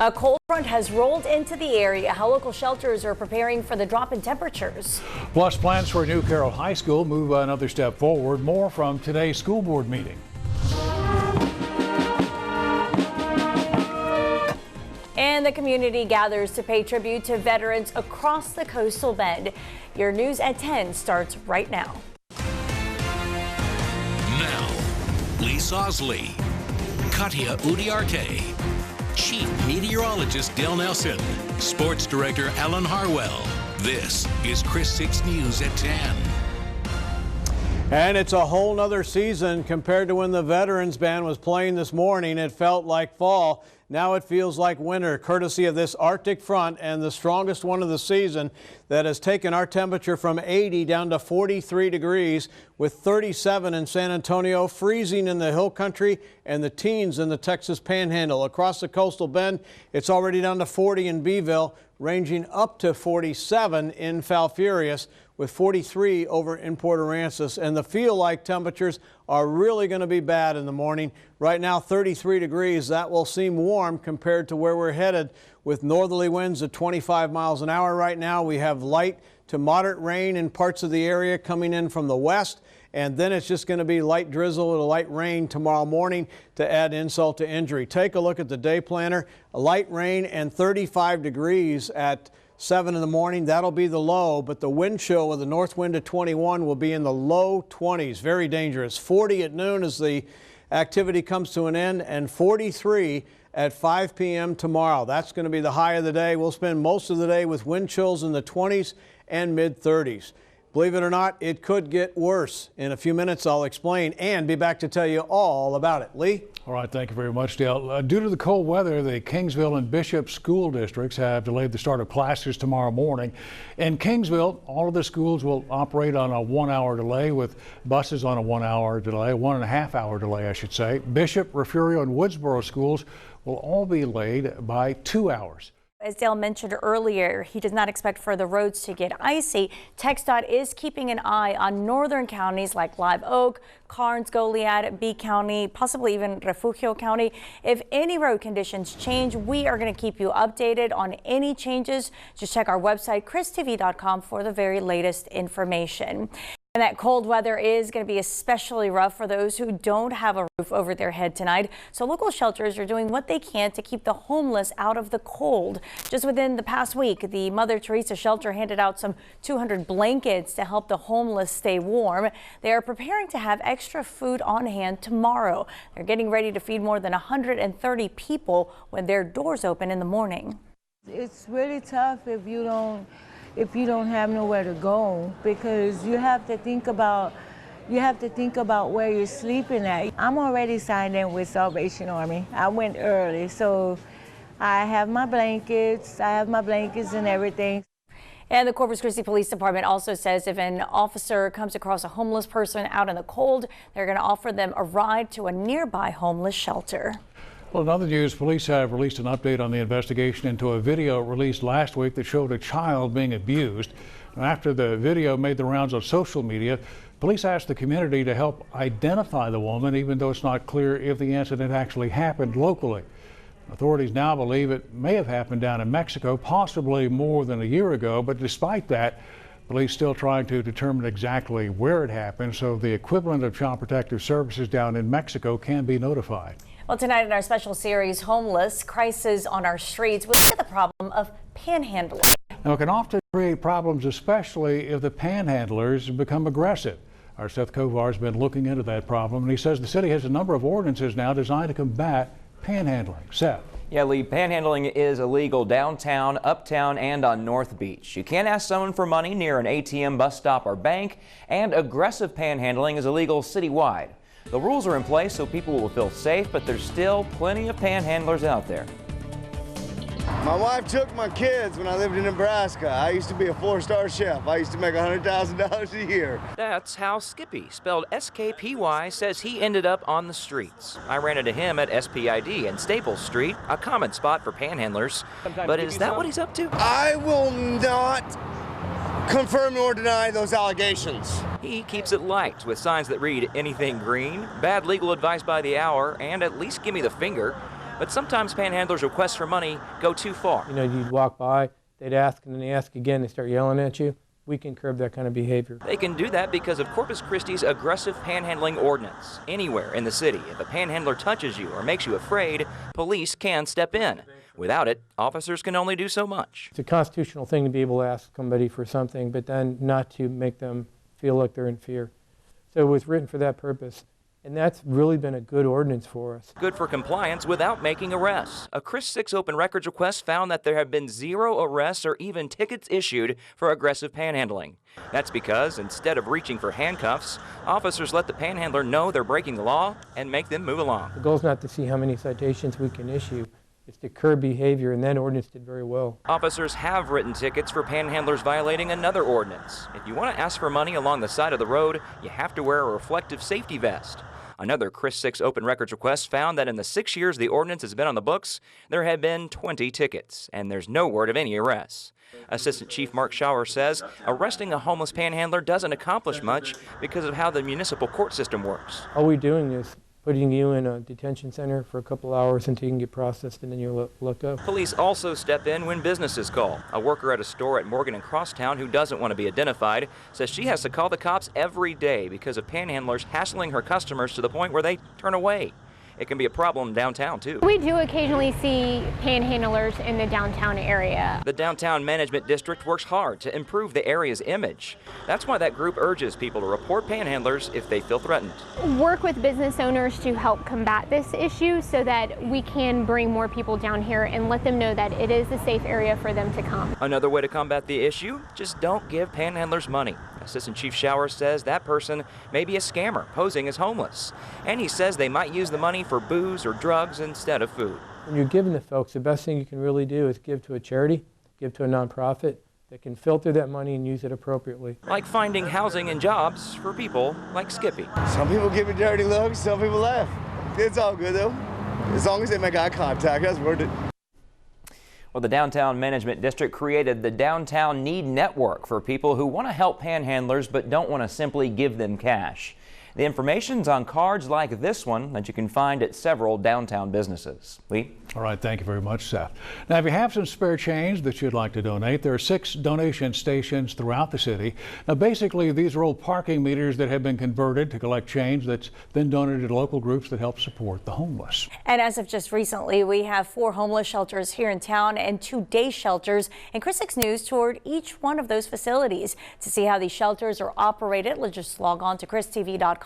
A cold front has rolled into the area. How local shelters are preparing for the drop in temperatures. Plus, plans for a new Carroll High School move another step forward. More from today's school board meeting. And the community gathers to pay tribute to veterans across the coastal bend. Your news at 10 starts right now. Now, Lee Sausley, Katia Udiarte, Chief Meteorologist Dale Nelson, Sports Director Alan Harwell. This is Chris 6 News at 10. And it's a whole nother season compared to when the Veterans Band was playing this morning. It felt like fall. Now it feels like winter, courtesy of this Arctic front and the strongest one of the season that has taken our temperature from 80 down to 43 degrees, with 37 in San Antonio, freezing in the hill country and the teens in the Texas Panhandle. Across the coastal bend, it's already down to 40 in Beeville, ranging up to 47 in Falfurrias, with 43 over in Port Aransas. And the feel-like temperatures are really going to be bad in the morning. Right now, 33 degrees. That will seem warm compared to where we're headed, with northerly winds at 25 miles an hour right now. We have light to moderate rain in parts of the area coming in from the west. And then it's just going to be light drizzle to light rain tomorrow morning to add insult to injury. Take a look at the day planner. A light rain and 35 degrees at 7 in the morning. That'll be the low, but the wind chill with a north wind at 21 will be in the low 20s. Very dangerous. 40 at noon as the activity comes to an end, and 43 at 5 p.m. tomorrow. That's going to be the high of the day. We'll spend most of the day with wind chills in the 20s and mid 30s. Believe it or not, it could get worse. In a few minutes, I'll explain and be back to tell you all about it. Lee? All right, thank you very much, Dale. Due to the cold weather, the Kingsville and Bishop school districts have delayed the start of classes tomorrow morning. In Kingsville, all of the schools will operate on a 1-hour delay, with buses on a 1-hour delay, 1.5-hour delay, I should say. Bishop, Refugio, and Woodsboro schools will all be delayed by 2 hours. As Dale mentioned earlier, he does not expect for the roads to get icy. TxDOT is keeping an eye on northern counties like Live Oak, Karnes, Goliad, B County, possibly even Refugio County. If any road conditions change, we are going to keep you updated on any changes. Just check our website, christv.com, for the very latest information. And that cold weather is going to be especially rough for those who don't have a roof over their head tonight. So local shelters are doing what they can to keep the homeless out of the cold. Just within the past week, the Mother Teresa shelter handed out some 200 blankets to help the homeless stay warm. They are preparing to have extra food on hand tomorrow. They're getting ready to feed more than 130 people when their doors open in the morning. It's really tough if you don't have nowhere to go, because you have to think about where you're sleeping at. I'm already signed in with Salvation Army. I went early, so I have my blankets and everything. And the Corpus Christi Police Department also says if an officer comes across a homeless person out in the cold, they're going to offer them a ride to a nearby homeless shelter. Well, in other news, police have released an update on the investigation into a video released last week that showed a child being abused. After the video made the rounds on social media, police asked the community to help identify the woman, even though it's not clear if the incident actually happened locally. Authorities now believe it may have happened down in Mexico, possibly more than a year ago, but despite that, police still trying to determine exactly where it happened, so the equivalent of Child Protective Services down in Mexico can be notified. Well, tonight in our special series, Homeless Crisis on Our Streets, we'll look at the problem of panhandling. Now, it can often create problems, especially if the panhandlers become aggressive. Our Seth Kovar has been looking into that problem, and he says the city has a number of ordinances now designed to combat panhandling. Seth. Yeah, Lee, panhandling is illegal downtown, uptown, and on North Beach. You can't ask someone for money near an ATM, bus stop, or bank, and aggressive panhandling is illegal citywide. The rules are in place so people will feel safe, but there's still plenty of panhandlers out there. My wife took my kids when I lived in Nebraska. I used to be a 4-star chef. I used to make $100,000 a year. That's how Skippy, spelled S-K-P-Y, says he ended up on the streets. I ran into him at SPID and Staples Street, a common spot for panhandlers. But is that what he's up to? I will not confirm nor deny those allegations. He keeps it light with signs that read anything green, bad legal advice by the hour, and at least give me the finger. But sometimes panhandlers' requests for money go too far. You know, you'd walk by, they'd ask, and then they ask again, they start yelling at you. We can curb that kind of behavior. They can do that because of Corpus Christi's aggressive panhandling ordinance. Anywhere in the city, if a panhandler touches you or makes you afraid, police can step in. Without it, officers can only do so much. It's a constitutional thing to be able to ask somebody for something, but then not to make them feel like they're in fear. So it was written for that purpose. And that's really been a good ordinance for us. Good for compliance without making arrests. A Chris 6 open records request found that there have been 0 arrests or even tickets issued for aggressive panhandling. That's because instead of reaching for handcuffs, officers let the panhandler know they're breaking the law and make them move along. The goal is not to see how many citations we can issue. It's to curb behavior, and that ordinance did very well. Officers have written tickets for panhandlers violating another ordinance. If you want to ask for money along the side of the road, you have to wear a reflective safety vest. Another Chris 6 open records request found that in the 6 years the ordinance has been on the books, there have been 20 tickets, and there's no word of any arrests. Assistant Chief Mark Schauer says arresting a homeless panhandler doesn't accomplish much because of how the municipal court system works. All we're doing is putting you in a detention center for a couple hours until you can get processed, and then you're let go. Police also step in when businesses call. A worker at a store at Morgan and Crosstown who doesn't want to be identified says she has to call the cops every day because of panhandlers hassling her customers to the point where they turn away. It can be a problem downtown, too. We do occasionally see panhandlers in the downtown area. The Downtown Management District works hard to improve the area's image. That's why that group urges people to report panhandlers if they feel threatened. Work with business owners to help combat this issue so that we can bring more people down here and let them know that it is a safe area for them to come. Another way to combat the issue, just don't give panhandlers money. Assistant Chief Schauer says that person may be a scammer posing as homeless. And he says they might use the money for booze or drugs instead of food. When you're giving to folks, the best thing you can really do is give to a charity, give to a nonprofit that can filter that money and use it appropriately. Like finding housing and jobs for people like Skippy. Some people give me dirty looks, some people laugh. It's all good though. As long as they make eye contact, that's worth it. Well, the Downtown Management District created the Downtown Need Network for people who want to help panhandlers but don't want to simply give them cash. The information's on cards like this one that you can find at several downtown businesses. Lee? All right, thank you very much, Seth. Now, if you have some spare change that you'd like to donate, there are 6 donation stations throughout the city. Now, basically, these are old parking meters that have been converted to collect change that's then donated to local groups that help support the homeless. And as of just recently, we have 4 homeless shelters here in town and 2 day shelters. And Chris 6 News toured each one of those facilities. To see how these shelters are operated, let's just log on to christv.com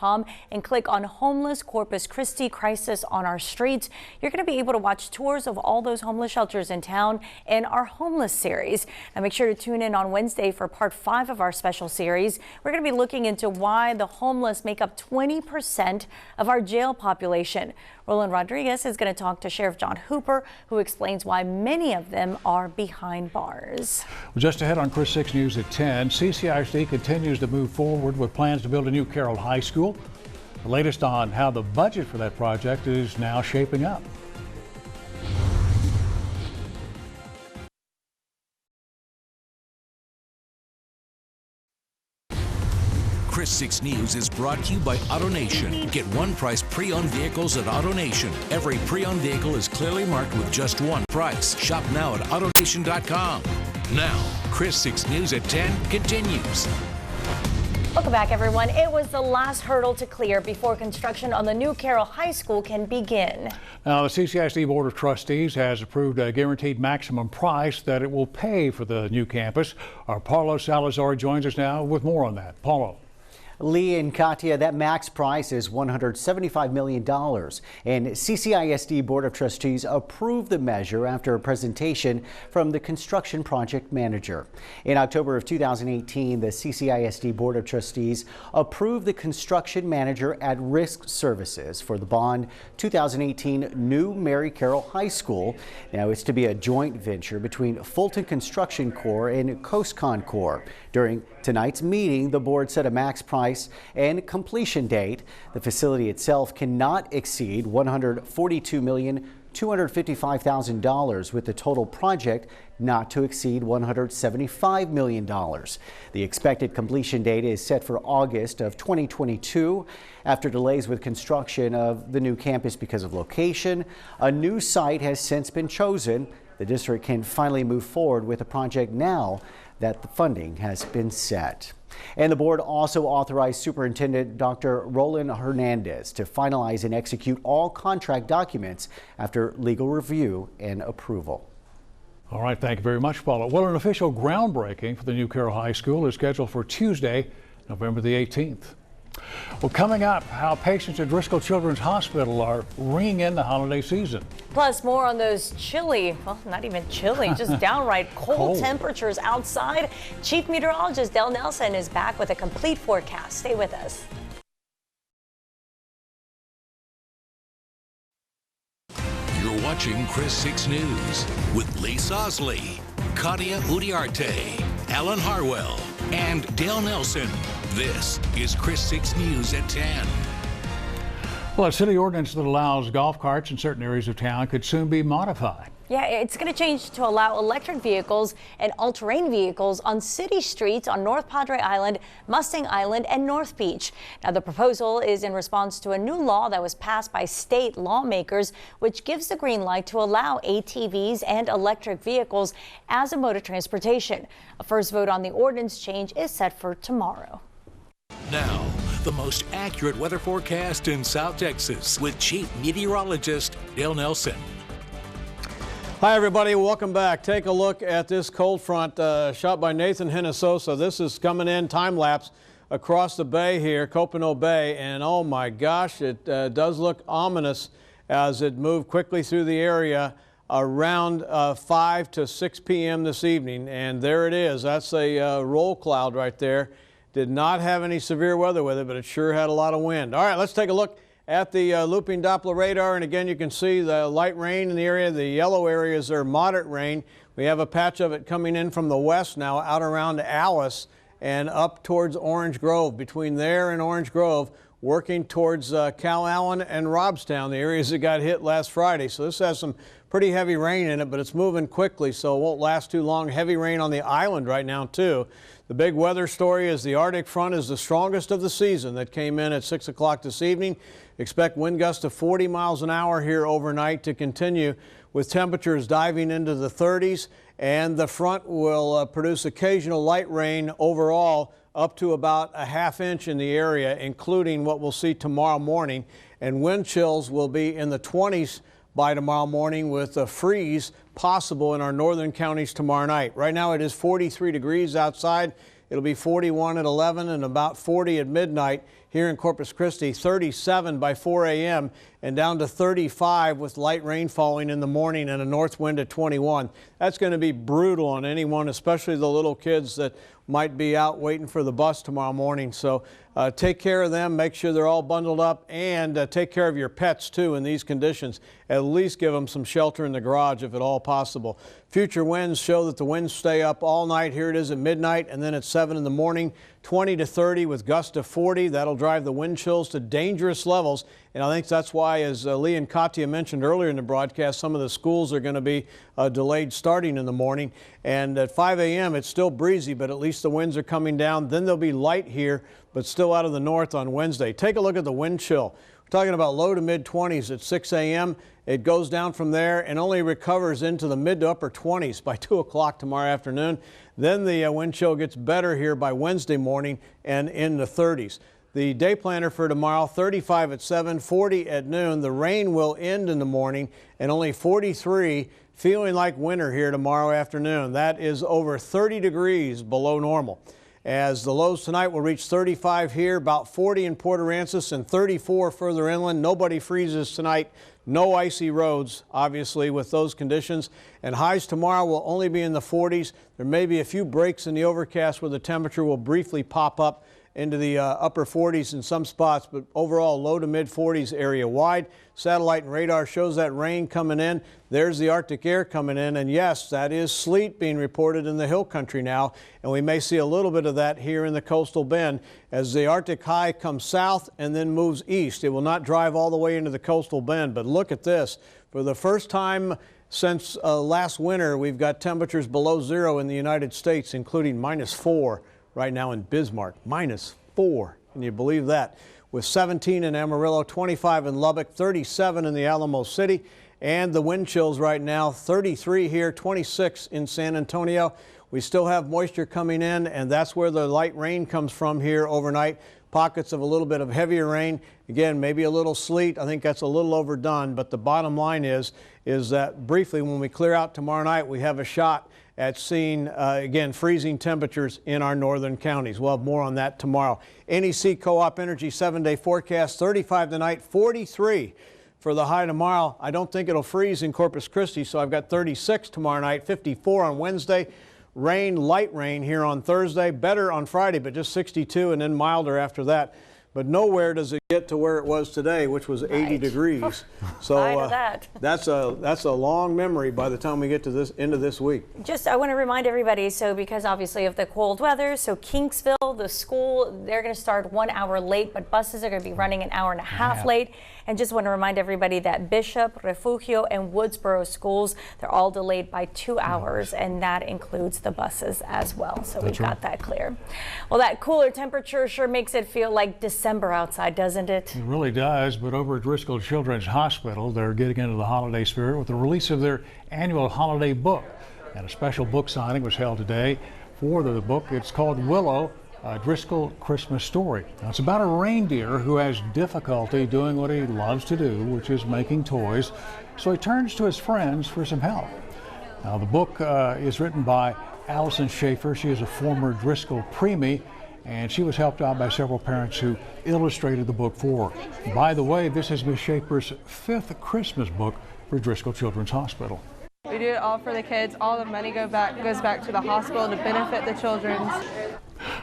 and click on Homeless Corpus Christi Crisis on Our Streets. You're going to be able to watch tours of all those homeless shelters in town in our homeless series. Now make sure to tune in on Wednesday for part 5 of our special series. We're going to be looking into why the homeless make up 20% of our jail population. Roland Rodriguez is going to talk to Sheriff John Hooper, who explains why many of them are behind bars. Just ahead on Chris 6 News at 10, CCISD continues to move forward with plans to build a new Carroll High School. The latest on how the budget for that project is now shaping up. Chris 6 News is brought to you by AutoNation. Get one price pre-owned vehicles at AutoNation. Every pre-owned vehicle is clearly marked with just one price. Shop now at AutoNation.com. Now, Chris 6 News at 10 continues. Welcome back, everyone. It was the last hurdle to clear before construction on the new Carroll High School can begin. Now, the CCISD Board of Trustees has approved a guaranteed maximum price that it will pay for the new campus. Our Paulo Salazar joins us now with more on that. Paulo. Lee and Katia, that max price is $175 million, and CCISD Board of Trustees approved the measure after a presentation from the construction project manager. In October of 2018, the CCISD Board of Trustees approved the construction manager at risk services for the Bond 2018 new Mary Carroll High School. Now, it's to be a joint venture between Fulton Construction Corps and CoastCon Corps. During tonight's meeting, the board set a max price and completion date. The facility itself cannot exceed $142 $255,000, with the total project not to exceed $175 million. The expected completion date is set for August of 2022. After delays with construction of the new campus because of location, a new site has since been chosen. The district can finally move forward with the project now that the funding has been set. And the board also authorized Superintendent Dr. Roland Hernandez to finalize and execute all contract documents after legal review and approval. All right, thank you very much, Paula. Well, an official groundbreaking for the new Carroll High School is scheduled for Tuesday, November the 18th. Well, coming up, how patients at Driscoll Children's Hospital are ringing in the holiday season. Plus, more on those chilly, well, not even chilly, just downright cold temperatures outside. Chief Meteorologist Dale Nelson is back with a complete forecast. Stay with us. You're watching Chris 6 News with Lee Sosley, Katia Udiarte, Alan Harwell, and Dale Nelson. This is Chris 6 News at 10. Well, a city ordinance that allows golf carts in certain areas of town could soon be modified. Yeah, it's going to change to allow electric vehicles and all-terrain vehicles on city streets on North Padre Island, Mustang Island, and North Beach. Now, the proposal is in response to a new law that was passed by state lawmakers, which gives the green light to allow ATVs and electric vehicles as a mode of transportation. A first vote on the ordinance change is set for tomorrow. Now, the most accurate weather forecast in South Texas with Chief Meteorologist Dale Nelson. Hi, everybody. Welcome back. Take a look at this cold front shot by Nathan Hinojosa. This is coming in time-lapse across the bay here, Copano Bay, and oh my gosh, it does look ominous as it moved quickly through the area around 5 to 6 p.m. this evening. And there it is. That's a roll cloud right there. Did not have any severe weather with it, but it sure had a lot of wind. All right, let's take a look at the looping Doppler radar. And again, you can see the light rain in the area. The yellow areas are moderate rain. We have a patch of it coming in from the west now out around Alice and up towards Orange Grove. Between there and Orange Grove, working towards Cal Allen and Robstown, the areas that got hit last Friday. So this has some pretty heavy rain in it, but it's moving quickly, so it won't last too long. Heavy rain on the island right now, too. The big weather story is the Arctic front is the strongest of the season that came in at 6 o'clock this evening. Expect wind gusts of 40 miles an hour here overnight to continue, with temperatures diving into the 30s, and the front will produce occasional light rain overall up to about a ½ inch in the area, including what we'll see tomorrow morning. And wind chills will be in the 20s by tomorrow morning, with a freeze possible in our northern counties tomorrow night. Right now it is 43 degrees outside. It'll be 41 at 11 and about 40 at midnight here in Corpus Christi, 37 by 4 a.m. and down to 35 with light rain falling in the morning and a north wind at 21. That's going to be brutal on anyone, especially the little kids that might be out waiting for the bus tomorrow morning. So take care of them, make sure they're all bundled up, and take care of your pets too in these conditions. At least give them some shelter in the garage if at all possible. Future winds show that the winds stay up all night. Here it is at midnight and then at 7 in the morning, 20 to 30 with gusts to 40. That'll drive the wind chills to dangerous levels. And I think that's why, as Lee and Katia mentioned earlier in the broadcast, some of the schools are going to be delayed starting in the morning. And at 5 a.m. it's still breezy, but at least the winds are coming down. Then there'll be light here, but still out of the north on Wednesday. Take a look at the wind chill. We're talking about low to mid 20s at 6 a.m. It goes down from there and only recovers into the mid to upper 20s by 2 o'clock tomorrow afternoon. Then the wind chill gets better here by Wednesday morning and in the 30s. The day planner for tomorrow, 35 at 7, 40 at noon. The rain will end in the morning and only 43, feeling like winter here tomorrow afternoon. That is over 30 degrees below normal. As the lows tonight will reach 35 here, about 40 in Port Aransas and 34 further inland. Nobody freezes tonight. No icy roads, obviously, with those conditions. And highs tomorrow will only be in the 40s. There may be a few breaks in the overcast where the temperature will briefly pop up into the upper 40s in some spots, but overall low to mid 40s area wide. Satellite and radar shows that rain coming in. There's the Arctic air coming in, and yes, that is sleet being reported in the hill country now, and we may see a little bit of that here in the coastal bend as the Arctic high comes south and then moves east. It will not drive all the way into the coastal bend, but look at this. For the first time since last winter, we've got temperatures below zero in the United States, including -4 right now in Bismarck. -4. Can you believe that? With 17 in Amarillo, 25 in Lubbock, 37 in the Alamo City, and the wind chills right now, 33 here, 26 in San Antonio. We still have moisture coming in, and that's where the light rain comes from here overnight. Pockets of a little bit of heavier rain. Again, maybe a little sleet. I think that's a little overdone, but the bottom line is that briefly when we clear out tomorrow night, we have a shot at seeing, again, freezing temperatures in our northern counties. We'll have more on that tomorrow. NEC Co-op Energy 7-day forecast, 35 tonight, 43 for the high tomorrow. I don't think it'll freeze in Corpus Christi, so I've got 36 tomorrow night, 54 on Wednesday. Rain, light rain here on Thursday, better on Friday, but just 62 and then milder after that. But nowhere does it get to where it was today, which was 80 degrees. So that's a long memory by the time we get to this end of this week. I want to remind everybody, so because obviously of the cold weather, so Kinksville, the school, they're going to start 1 hour late, but buses are going to be running an hour and a half late. And just want to remind everybody that Bishop, Refugio, and Woodsboro schools, they're all delayed by 2 hours, and that includes the buses as well. So we've got that clear. Well, that cooler temperature sure makes it feel like December outside, doesn't it? It really does, but over at Driscoll Children's Hospital, they're getting into the holiday spirit with the release of their annual holiday book. And a special book signing was held today for the book. It's called Willow, a Driscoll Christmas Story. Now, it's about a reindeer who has difficulty doing what he loves to do, which is making toys, so he turns to his friends for some help. Now, the book is written by Allison Schaefer. She is a former Driscoll preemie, and she was helped out by several parents who illustrated the book for her. By the way, this is Ms. Schaefer's 5th Christmas book for Driscoll Children's Hospital. We do it all for the kids. All the money goes back to the hospital to benefit the children.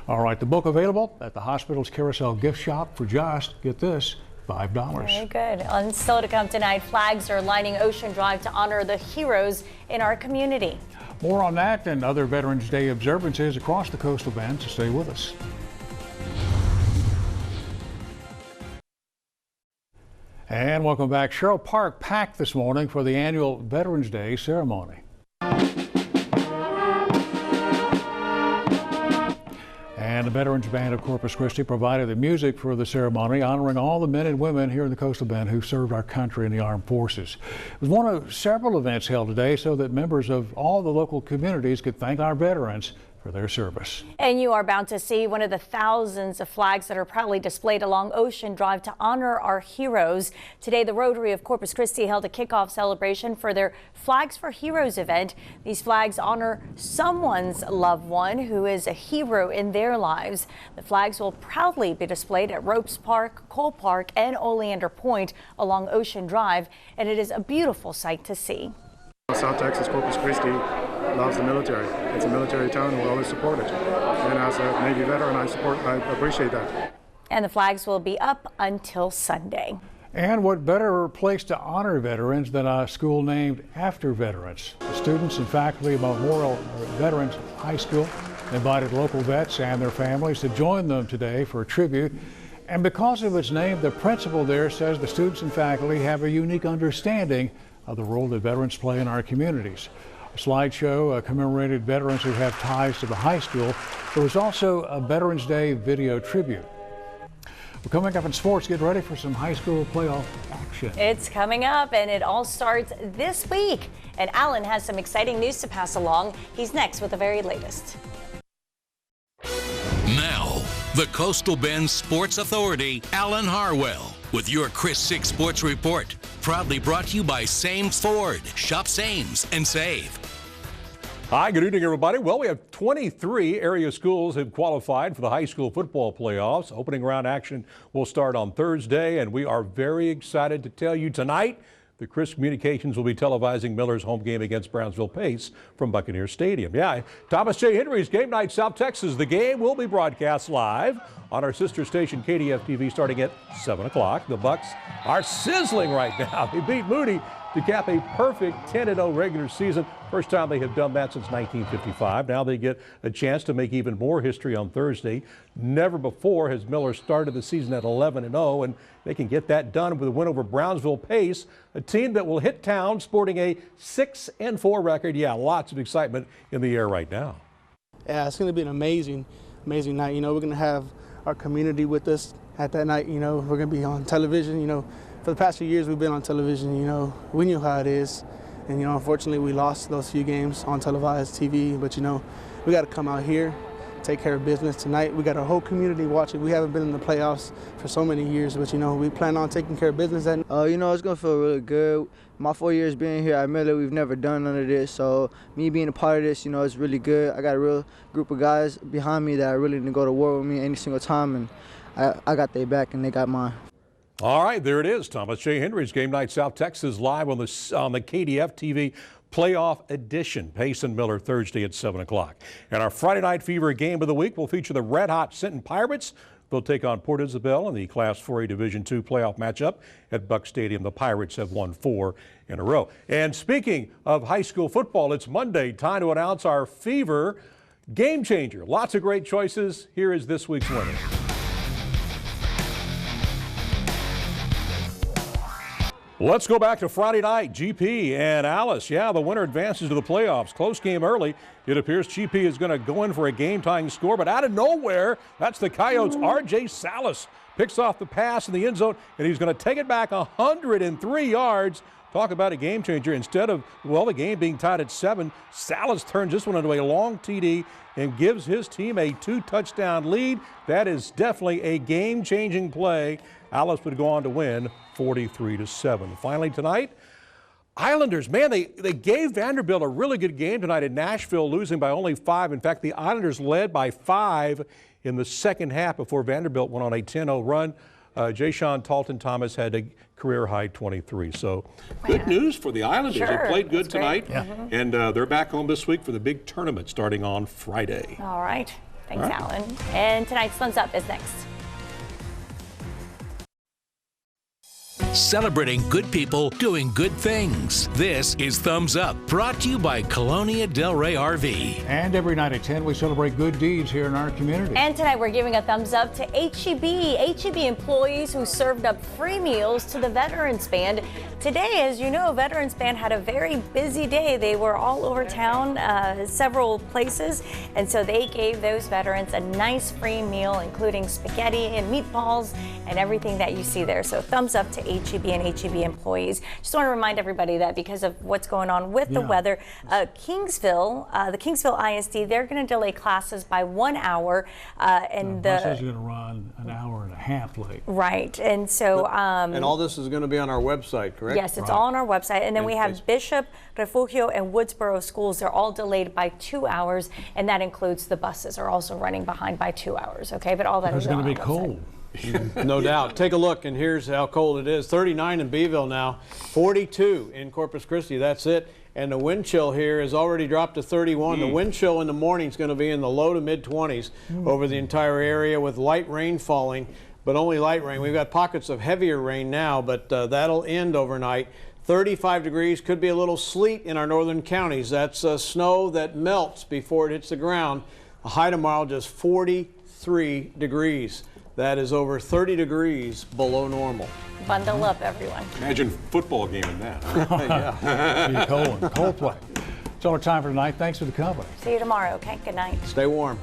All right, the book available at the hospital's Carousel gift shop for just, get this, $5. Very good. And still to come tonight, flags are lining Ocean Drive to honor the heroes in our community. More on that and other Veterans Day observances across the coastal bend, so stay with us. And welcome back. Sherrill Park packed this morning for the annual Veterans Day ceremony. And the Veterans Band of Corpus Christi provided the music for the ceremony, honoring all the men and women here in the Coastal Bend who served our country in the armed forces. It was one of several events held today so that members of all the local communities could thank our veterans for their service. And you are bound to see one of the thousands of flags that are proudly displayed along Ocean Drive to honor our heroes. Today, the Rotary of Corpus Christi held a kickoff celebration for their Flags for Heroes event. These flags honor someone's loved one who is a hero in their lives. The flags will proudly be displayed at Ropes Park, Cole Park, and Oleander Point along Ocean Drive, and it is a beautiful sight to see. South Texas, Corpus Christi loves the military. It's a military town and we always support it. And as a Navy veteran, I appreciate that. And the flags will be up until Sunday. And what better place to honor veterans than a school named after veterans? The students and faculty of Memorial Veterans High School invited local vets and their families to join them today for a tribute. And because of its name, the principal there says the students and faculty have a unique understanding of the role that veterans play in our communities. A slideshow commemorated veterans who have ties to the high school. There was also a Veterans Day video tribute. Well, coming up in sports, get ready for some high school playoff action. It's coming up, and it all starts this week. And Alan has some exciting news to pass along. He's next with the very latest. Now, the Coastal Bend Sports Authority, Alan Harwell, with your Chris 6 Sports Report. Proudly brought to you by Sames Ford. Shop Sames and save. Hi, good evening, everybody. Well, we have 23 area schools have qualified for the high school football playoffs. Opening round action will start on Thursday, and we are very excited to tell you tonight that Chris Communications will be televising Miller's home game against Brownsville Pace from Buccaneer Stadium. Yeah, Thomas J. Henry's Game Night South Texas. The game will be broadcast live on our sister station KDF TV starting at 7 o'clock. The Bucks are sizzling right now. They beat Moody to cap a perfect 10-0 regular season. First time they have done that since 1955. Now they get a chance to make even more history on Thursday. Never before has Miller started the season at 11-0, and they can get that done with a win over Brownsville Pace, a team that will hit town sporting a 6-4 record. Yeah, lots of excitement in the air right now. Yeah, it's going to be an amazing night. You know, we're going to have our community with us at that night. You know, we're going to be on television. You know, for the past few years we've been on television. You know, we knew how it is. And, you know, unfortunately we lost those few games on televised TV. But, you know, we got to come out here, take care of business tonight. We got our whole community watching. We haven't been in the playoffs for so many years. But, you know, we plan on taking care of business. You know, it's going to feel really good. My 4 years being here, I admit that we've never done none of this. So me being a part of this, you know, it's really good. I got a real group of guys behind me that are willing to go to war with me any single time. And I got their back and they got mine. All right, there it is. Thomas J. Henry's Game Night South Texas live on the KDF TV Playoff Edition. Pace and Miller Thursday at 7 o'clock. And our Friday Night Fever game of the week will feature the Red Hot Sinton Pirates. They'll take on Port Isabel in the Class 4A Division II playoff matchup at Buck Stadium. The Pirates have won 4 in a row. And speaking of high school football, it's Monday. Time to announce our Fever Game Changer. Lots of great choices. Here is this week's winner. Let's go back to Friday night. GP and Alice. Yeah, the winner advances to the playoffs. Close game early. It appears GP is going to go in for a game-tying score, but out of nowhere, that's the Coyotes' R.J. Salas. Picks off the pass in the end zone, and he's going to take it back 103 yards. Talk about a game changer. Instead of, well, the game being tied at 7, Salas turns this one into a long TD and gives his team a 2-touchdown lead. That is definitely a game-changing play. Alice would go on to win 43-7. Finally tonight, Islanders, man, they gave Vanderbilt a really good game tonight in Nashville, losing by only 5. In fact, the Islanders led by 5 in the second half before Vanderbilt went on a 10-0 run. Jay-Sean Talton-Thomas had a career-high 23. So good news for the Islanders. Sure, they played good tonight, yeah. And they're back home this week for the big tournament starting on Friday. All right. Thanks, Alan. And tonight's Thumbs Up is next. Celebrating good people doing good things. This is Thumbs Up, brought to you by Colonia Del Rey RV. And every night at 10, we celebrate good deeds here in our community. And tonight we're giving a thumbs up to HEB employees who served up free meals to the Veterans Band. Today, as you know, Veterans Band had a very busy day. They were all over town, several places, and so they gave those veterans a nice free meal, including spaghetti and meatballs and everything that you see there. So thumbs up to HEB and HEB employees. Just want to remind everybody that because of what's going on with the weather, the Kingsville ISD, they're going to delay classes by 1 hour. And the buses are going to run an hour and a half late. Right, and so and all this is going to be on our website, correct? Yes, it's all on our website. And then we have Bishop, Refugio, and Woodsboro schools. They're all delayed by 2 hours, and that includes the buses are also running behind by 2 hours. Okay, but all that is going to be on our cold. No doubt. Take a look, and here's how cold it is. 39 in Beeville now, 42 in Corpus Christi. That's it. And the wind chill here has already dropped to 31. The wind chill in the morning is going to be in the low to mid 20s over the entire area with light rain falling, but only light rain. We've got pockets of heavier rain now, but that'll end overnight. 35 degrees, could be a little sleet in our northern counties. That's snow that melts before it hits the ground. A high tomorrow, just 43 degrees. That is over 30 degrees below normal. Bundle up, everyone. Imagine football game in that. Yeah. Cold play. It's all our time for tonight. Thanks for the company. See you tomorrow, okay? Good night. Stay warm.